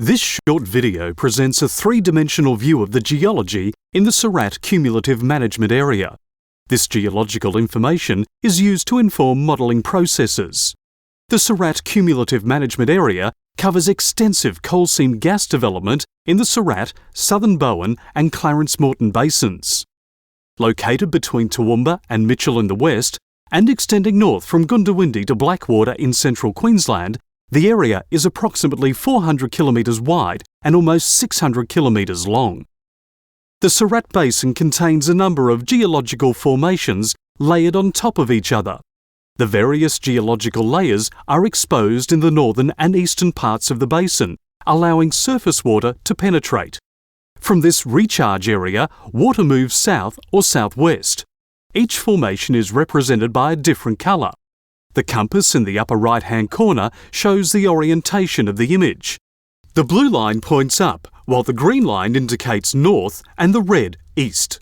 This short video presents a three-dimensional view of the geology in the Surat Cumulative Management Area. This geological information is used to inform modelling processes. The Surat Cumulative Management Area covers extensive coal seam gas development in the Surat, southern Bowen and Clarence-Moreton Basins. Located between Toowoomba and Mitchell in the west, and extending north from Goondiwindi to Blackwater in central Queensland, the area is approximately 400 kilometres wide and almost 600 kilometres long. The Surat Basin contains a number of geological formations layered on top of each other. The various geological layers are exposed in the northern and eastern parts of the basin, allowing surface water to penetrate. From this recharge area, water moves south or southwest. Each formation is represented by a different colour. The compass in the upper right-hand corner shows the orientation of the image. The blue line points up, while the green line indicates north and the red east.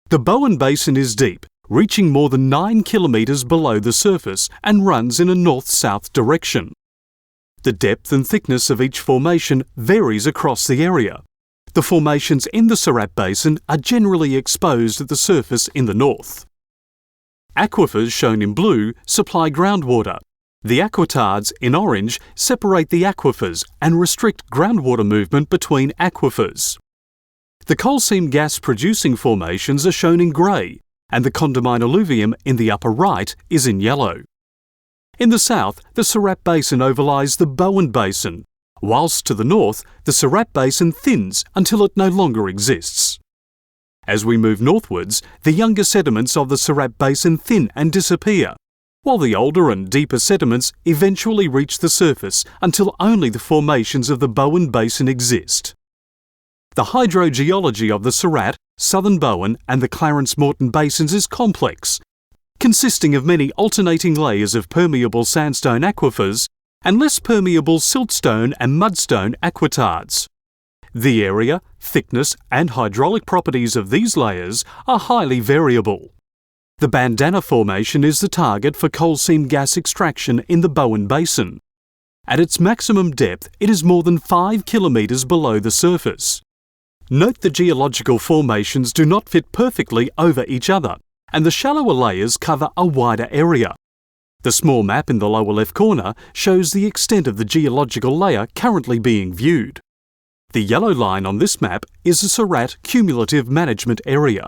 The Bowen Basin is deep, reaching more than 9 kilometres below the surface and runs in a north-south direction. The depth and thickness of each formation varies across the area. The formations in the Surat Basin are generally exposed at the surface in the north. Aquifers, shown in blue, supply groundwater. The aquatards, in orange, separate the aquifers and restrict groundwater movement between aquifers. The coal seam gas-producing formations are shown in grey, and the Condamine alluvium in the upper right is in yellow. In the south, the Surat Basin overlies the Bowen Basin, whilst to the north, the Surat Basin thins until it no longer exists. As we move northwards, the younger sediments of the Surat Basin thin and disappear, while the older and deeper sediments eventually reach the surface until only the formations of the Bowen Basin exist. The hydrogeology of the Surat, southern Bowen and the Clarence-Moreton Basins is complex, consisting of many alternating layers of permeable sandstone aquifers and less permeable siltstone and mudstone aquatards. The area, thickness and hydraulic properties of these layers are highly variable. The bandana formation is the target for coal seam gas extraction in the Bowen Basin. At its maximum depth, it is more than 5 kilometres below the surface. Note the geological formations do not fit perfectly over each other, and the shallower layers cover a wider area. The small map in the lower left corner shows the extent of the geological layer currently being viewed. The yellow line on this map is the Surat Cumulative Management Area.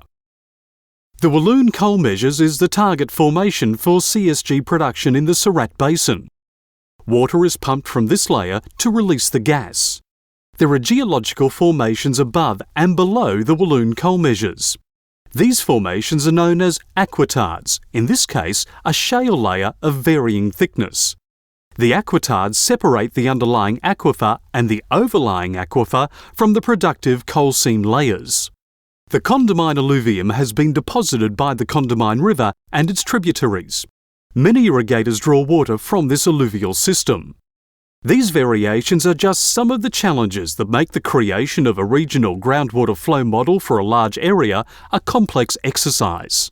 The Walloon Coal Measures is the target formation for CSG production in the Surat Basin. Water is pumped from this layer to release the gas. There are geological formations above and below the Walloon Coal Measures. These formations are known as aquatards, in this case a shale layer of varying thickness. The aquatards separate the underlying aquifer and the overlying aquifer from the productive coal seam layers. The Condamine alluvium has been deposited by the Condamine River and its tributaries. Many irrigators draw water from this alluvial system. These variations are just some of the challenges that make the creation of a regional groundwater flow model for a large area a complex exercise.